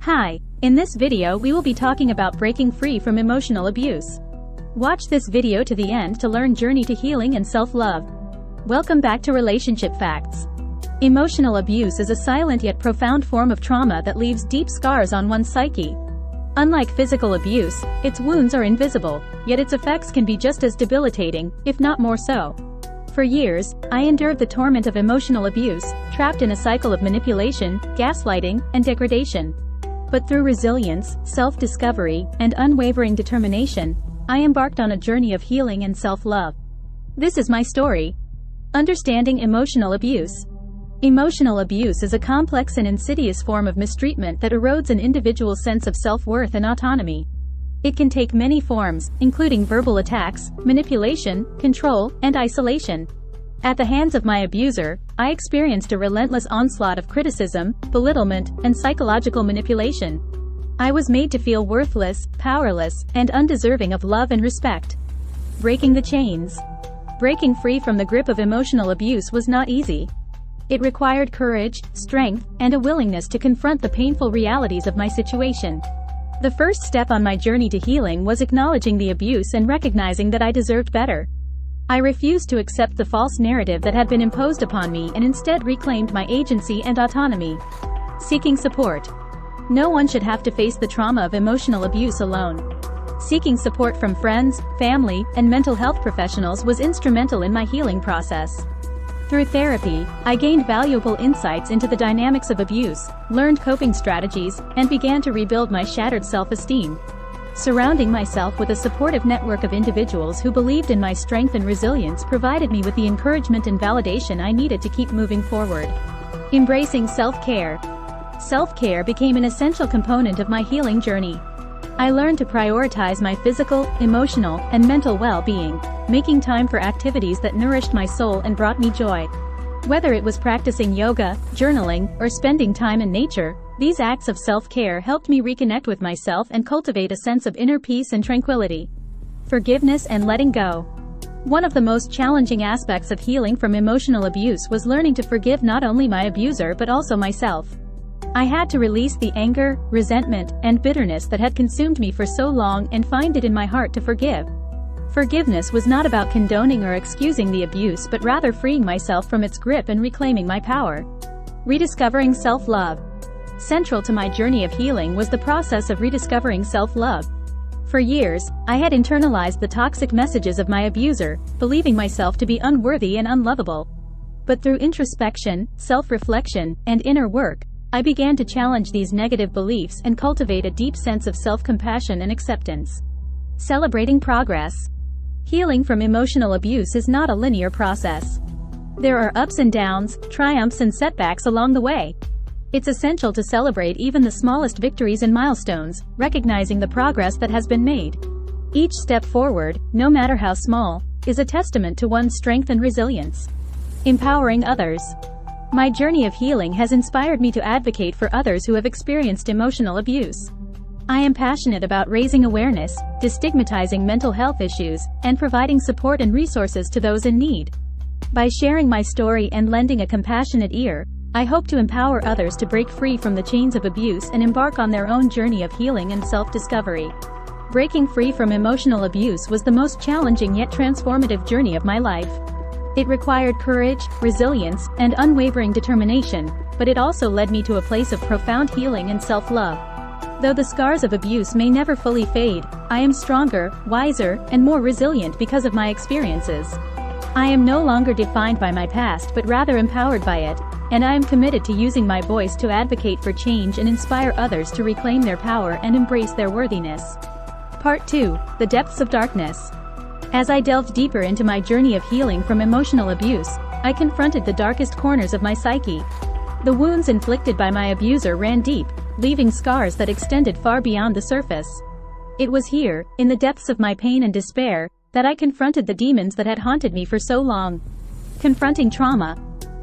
Hi, in this video we will be talking about breaking free from emotional abuse. Watch this video to the end to learn journey to healing and self-love. Welcome back to Relationship Facts. Emotional abuse is a silent yet profound form of trauma that leaves deep scars on one's psyche. Unlike physical abuse, its wounds are invisible, yet its effects can be just as debilitating, if not more so. For years, I endured the torment of emotional abuse, trapped in a cycle of manipulation, gaslighting, and degradation. But through resilience, self-discovery, and unwavering determination, I embarked on a journey of healing and self-love. This is my story. Understanding emotional abuse. Emotional abuse is a complex and insidious form of mistreatment that erodes an individual's sense of self-worth and autonomy. It can take many forms, including verbal attacks, manipulation, control, and isolation. At the hands of my abuser, I experienced a relentless onslaught of criticism, belittlement, and psychological manipulation. I was made to feel worthless, powerless, and undeserving of love and respect. Breaking the chains. Breaking free from the grip of emotional abuse was not easy. It required courage, strength, and a willingness to confront the painful realities of my situation. The first step on my journey to healing was acknowledging the abuse and recognizing that I deserved better. I refused to accept the false narrative that had been imposed upon me and instead reclaimed my agency and autonomy. Seeking support. No one should have to face the trauma of emotional abuse alone. Seeking support from friends, family, and mental health professionals was instrumental in my healing process. Through therapy, I gained valuable insights into the dynamics of abuse, learned coping strategies, and began to rebuild my shattered self-esteem. Surrounding myself with a supportive network of individuals who believed in my strength and resilience provided me with the encouragement and validation I needed to keep moving forward. Embracing self-care. Self-care became an essential component of my healing journey. I learned to prioritize my physical, emotional, and mental well-being, making time for activities that nourished my soul and brought me joy. Whether it was practicing yoga, journaling, or spending time in nature, these acts of self-care helped me reconnect with myself and cultivate a sense of inner peace and tranquility. Forgiveness and letting go. One of the most challenging aspects of healing from emotional abuse was learning to forgive not only my abuser but also myself. I had to release the anger, resentment, and bitterness that had consumed me for so long and find it in my heart to forgive. Forgiveness was not about condoning or excusing the abuse but rather freeing myself from its grip and reclaiming my power. Rediscovering self-love. Central to my journey of healing was the process of rediscovering self-love. For years, I had internalized the toxic messages of my abuser, believing myself to be unworthy and unlovable. But through introspection, self-reflection, and inner work, I began to challenge these negative beliefs and cultivate a deep sense of self-compassion and acceptance. Celebrating progress. Healing from emotional abuse is not a linear process. There are ups and downs, triumphs and setbacks along the way. It's essential to celebrate even the smallest victories and milestones, recognizing the progress that has been made. Each step forward, no matter how small, is a testament to one's strength and resilience. Empowering others. My journey of healing has inspired me to advocate for others who have experienced emotional abuse. I am passionate about raising awareness, destigmatizing mental health issues, and providing support and resources to those in need. By sharing my story and lending a compassionate ear, I hope to empower others to break free from the chains of abuse and embark on their own journey of healing and self-discovery. Breaking free from emotional abuse was the most challenging yet transformative journey of my life. It required courage, resilience, and unwavering determination, but it also led me to a place of profound healing and self-love. Though the scars of abuse may never fully fade, I am stronger, wiser, and more resilient because of my experiences. I am no longer defined by my past but rather empowered by it, and I am committed to using my voice to advocate for change and inspire others to reclaim their power and embrace their worthiness. Part 2. The Depths of Darkness. As I delved deeper into my journey of healing from emotional abuse, I confronted the darkest corners of my psyche. The wounds inflicted by my abuser ran deep, leaving scars that extended far beyond the surface. It was here, in the depths of my pain and despair, that I confronted the demons that had haunted me for so long. Confronting trauma.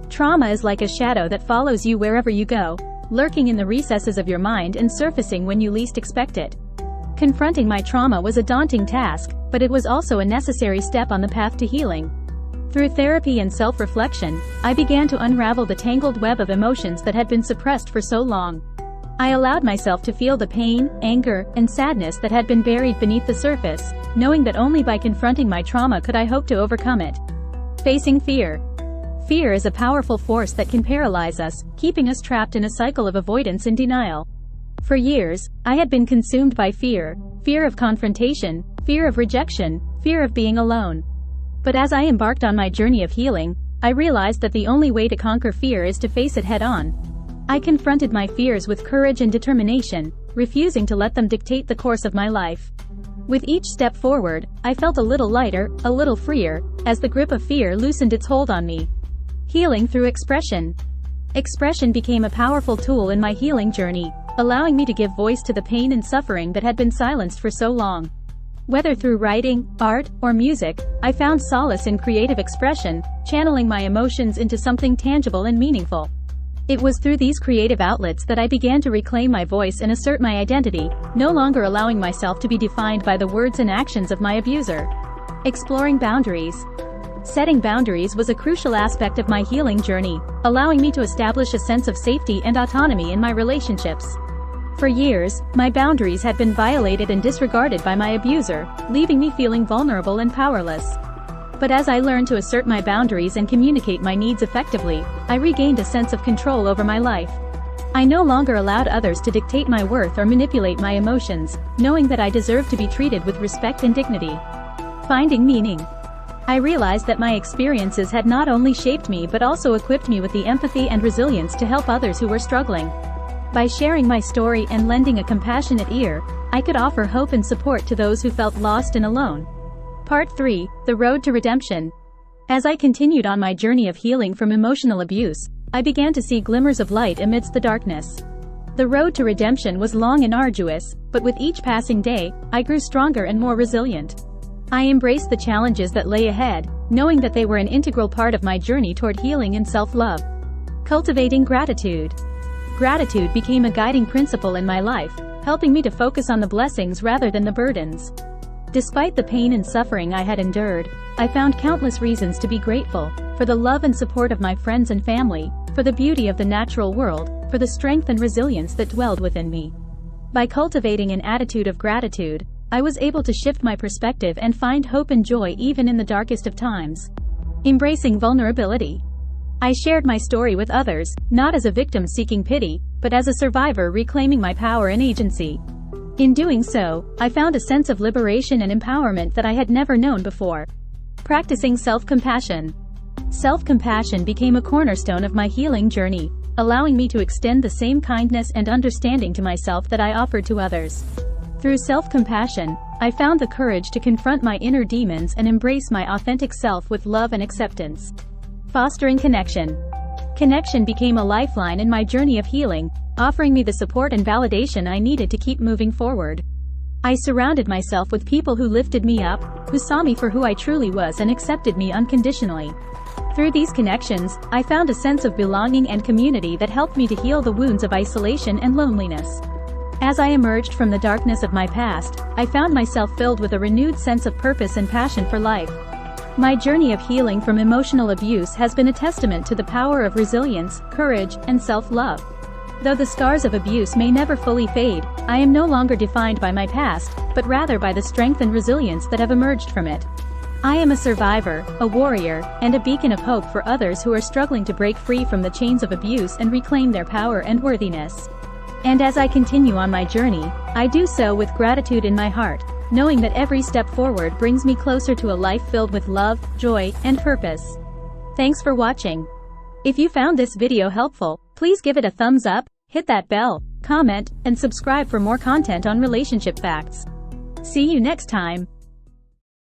Trauma is like a shadow that follows you wherever you go, lurking in the recesses of your mind and surfacing when you least expect it. Confronting my trauma was a daunting task, but it was also a necessary step on the path to healing. Through therapy and self-reflection, I began to unravel the tangled web of emotions that had been suppressed for so long. I allowed myself to feel the pain, anger, and sadness that had been buried beneath the surface, knowing that only by confronting my trauma could I hope to overcome it. Facing fear. Fear is a powerful force that can paralyze us, keeping us trapped in a cycle of avoidance and denial. For years, I had been consumed by fear of confrontation, fear of rejection, fear of being alone. But as I embarked on my journey of healing, I realized that the only way to conquer fear is to face it head-on. I confronted my fears with courage and determination, refusing to let them dictate the course of my life. With each step forward, I felt a little lighter, a little freer, as the grip of fear loosened its hold on me. Healing through expression. Expression became a powerful tool in my healing journey, allowing me to give voice to the pain and suffering that had been silenced for so long. Whether through writing, art, or music, I found solace in creative expression, channeling my emotions into something tangible and meaningful. It was through these creative outlets that I began to reclaim my voice and assert my identity, no longer allowing myself to be defined by the words and actions of my abuser. Exploring boundaries. Setting boundaries was a crucial aspect of my healing journey, allowing me to establish a sense of safety and autonomy in my relationships. For years, my boundaries had been violated and disregarded by my abuser, leaving me feeling vulnerable and powerless. But as I learned to assert my boundaries and communicate my needs effectively, I regained a sense of control over my life. I no longer allowed others to dictate my worth or manipulate my emotions, knowing that I deserved to be treated with respect and dignity. Finding meaning. I realized that my experiences had not only shaped me but also equipped me with the empathy and resilience to help others who were struggling. By sharing my story and lending a compassionate ear, I could offer hope and support to those who felt lost and alone. Part 3: The Road to Redemption. As I continued on my journey of healing from emotional abuse, I began to see glimmers of light amidst the darkness. The road to redemption was long and arduous, but with each passing day, I grew stronger and more resilient. I embraced the challenges that lay ahead, knowing that they were an integral part of my journey toward healing and self-love. Cultivating gratitude. Gratitude became a guiding principle in my life, helping me to focus on the blessings rather than the burdens. Despite the pain and suffering I had endured, I found countless reasons to be grateful, for the love and support of my friends and family, for the beauty of the natural world, for the strength and resilience that dwelled within me. By cultivating an attitude of gratitude, I was able to shift my perspective and find hope and joy even in the darkest of times. Embracing vulnerability. I shared my story with others, not as a victim seeking pity, but as a survivor reclaiming my power and agency. In doing so, I found a sense of liberation and empowerment that I had never known before. Practicing self-compassion. Self-compassion became a cornerstone of my healing journey, allowing me to extend the same kindness and understanding to myself that I offered to others. Through self-compassion, I found the courage to confront my inner demons and embrace my authentic self with love and acceptance. Fostering connection. Connection became a lifeline in my journey of healing, offering me the support and validation I needed to keep moving forward. I surrounded myself with people who lifted me up, who saw me for who I truly was and accepted me unconditionally. Through these connections, I found a sense of belonging and community that helped me to heal the wounds of isolation and loneliness. As I emerged from the darkness of my past, I found myself filled with a renewed sense of purpose and passion for life. My journey of healing from emotional abuse has been a testament to the power of resilience, courage, and self-love. Though the scars of abuse may never fully fade, I am no longer defined by my past, but rather by the strength and resilience that have emerged from it. I am a survivor, a warrior, and a beacon of hope for others who are struggling to break free from the chains of abuse and reclaim their power and worthiness. And as I continue on my journey, I do so with gratitude in my heart, knowing that every step forward brings me closer to a life filled with love, joy, and purpose. Thanks for watching. If you found this video helpful, please give it a thumbs up, hit that bell, comment, and subscribe for more content on relationship facts. See you next time.